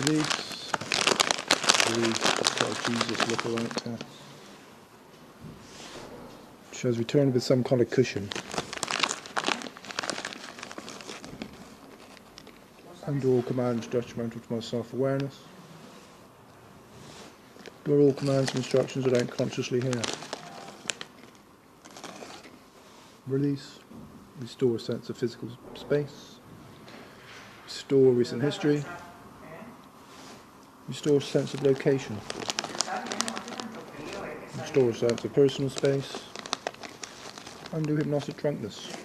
Release. Release. It's got a Jesus look on it. Shows returned with some kind of cushion. Under all commands detrimental to my self-awareness. Ignore all commands and instructions I don't consciously hear. Release. Restore a sense of physical space. Restore recent history. Restore a sense of location. Restore a sense of personal space. Undo hypnotic drunkenness.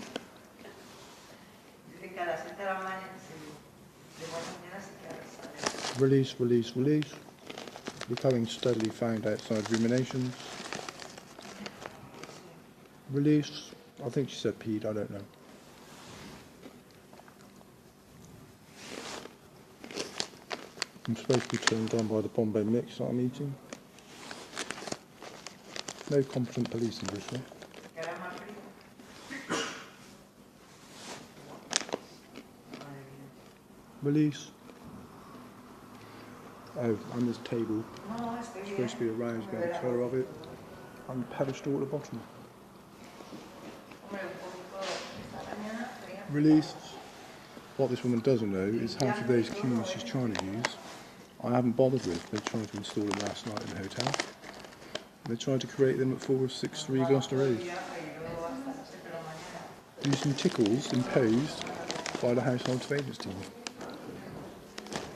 Release, release, release. Becoming steadily found outside ruminations. Release. I think she said peed, I don't know. I'm supposed to be turned down by the Bombay Mix that I'm eating. No competent police in Bristol. Release. Oh, on this table. It's supposed to be aroused by the colour of it. And the pedestal at the bottom. Release. What this woman doesn't know is half of those cues she's trying to use I haven't bothered with. They tried to install them last night in the hotel. They tried to create them at 463 Gloucester Road. Using tickles imposed by the household surveillance team.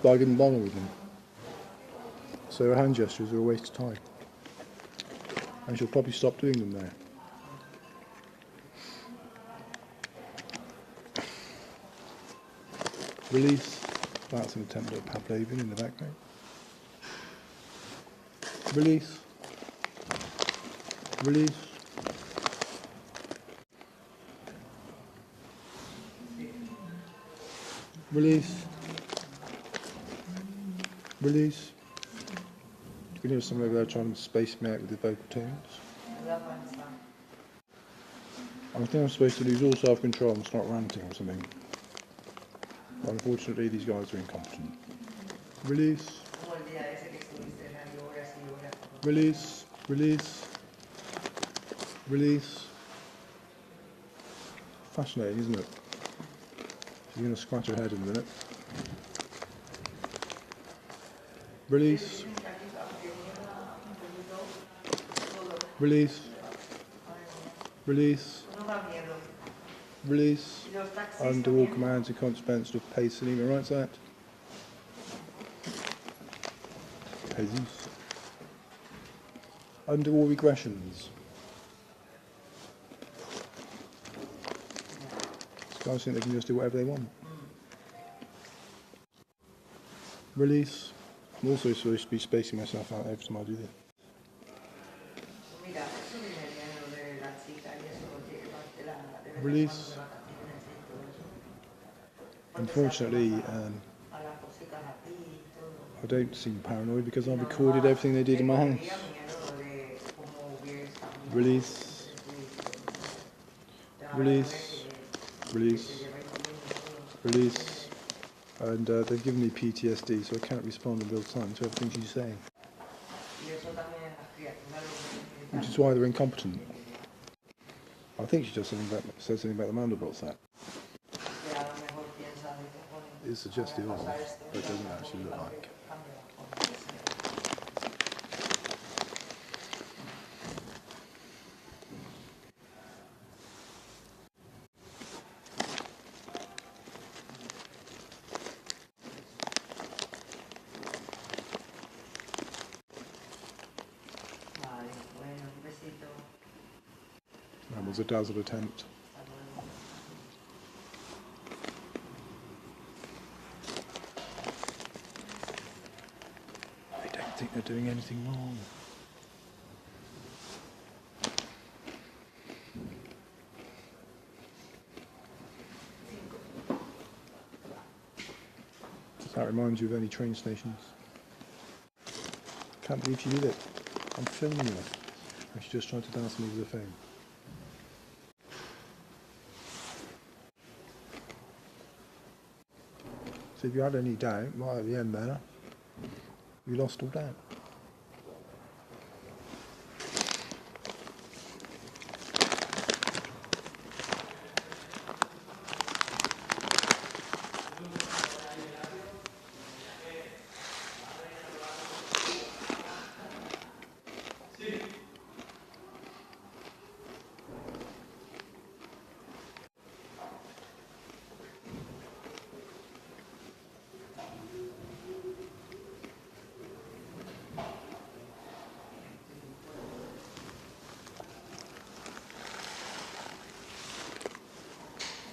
But I didn't bother with them. So her hand gestures are a waste of time. And she'll probably stop doing them now. Release. That's an attempt at Pavlovian in the background. Release. Release. Release. Release. You can hear someone over there trying to space me out with the vocal tones. I think I'm supposed to lose all self-control and start ranting or something. But unfortunately, these guys are incompetent. Release. Release. Release. Release. Fascinating, isn't it? She's going to scratch her head in a minute. Release. Release. Release. Release. Under all commands and consequences of pace and human rights act. Jesus. Under all regressions. These guys think they can just do whatever they want. Release. I'm also supposed to be spacing myself out every time I do this. Release. Unfortunately, I don't seem paranoid because I've recorded everything they did in my house. Release. Release. Release. Release. And they've given me PTSD, so I can't respond in real time to everything she's saying. Which is why they're incompetent. I think she does something about, says something about the Mandelbrot set. It's suggestive of, but it doesn't actually look like. That was a dazzled attempt. I don't think they're doing anything wrong. Does that remind you of any train stations? Can't believe she did it. I'm filming her. And she just tried to dance me with the phone. So if you had any doubt, right at the end there, We lost all doubt.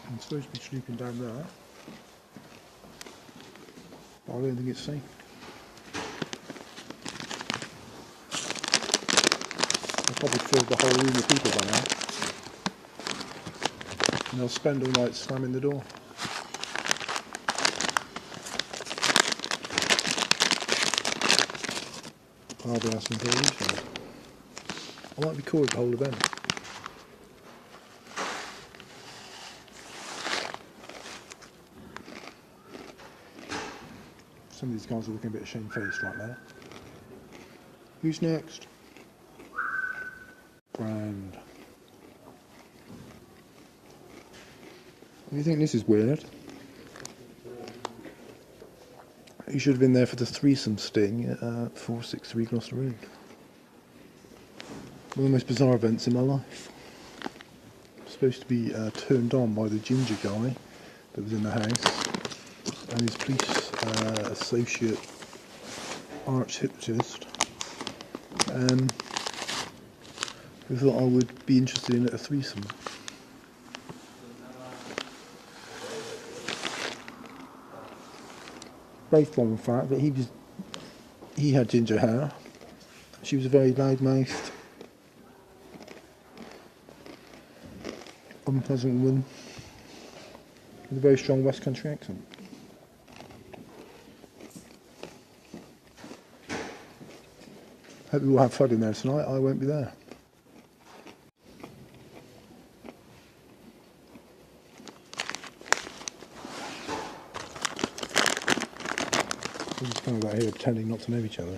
I'm supposed to be sleeping down there, but I don't think it's safe. I've probably filled the whole room with people by now, and they'll spend all night slamming the door. I'll be asking for a refund. I might be called the whole event. Some of these guys are looking a bit shamefaced right there. Who's next? Brand. You think this is weird? You should have been there for the threesome sting at 463 Gloucester Road. One of the most bizarre events in my life. I'm supposed to be turned on by the ginger guy that was in the house and his police associate arch hypnotist, who thought I would be interested in a threesome. Based on the fact that he had ginger hair, she was a very loud-mouthed, unpleasant woman with a very strong West Country accent. Hope we all have fun in there tonight. I won't be there. We're just kind of out here pretending not to know each other.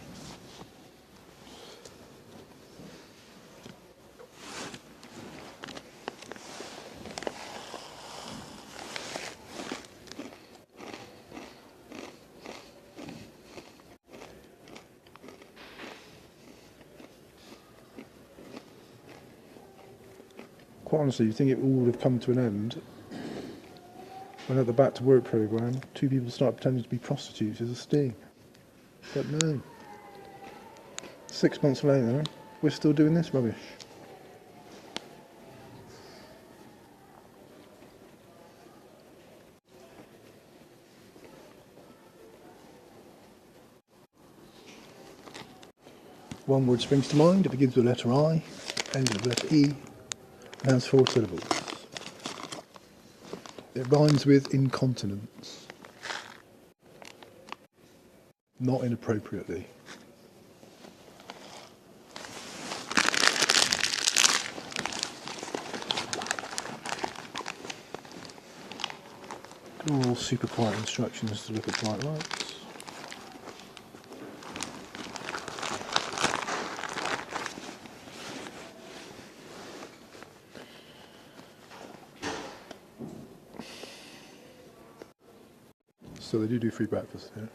Quite honestly, you think it all would have come to an end when at the Back to Work programme, two people started pretending to be prostitutes as a sting. But no. 6 months later, we're still doing this rubbish. One word springs to mind. It begins with the letter I, ends with the letter E, and has 4 syllables. It rhymes with incontinence. Not inappropriately. All super quiet instructions to look at bright lights. So they do free breakfast here.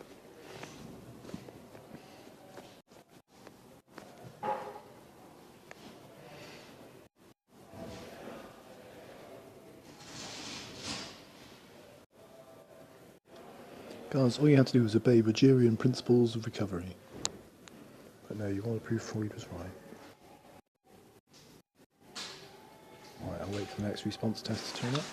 Guys, all you had to do was obey Rogerian principles of recovery. But no, you want to prove Freud was right. Right, I'll wait for the next response test to turn up.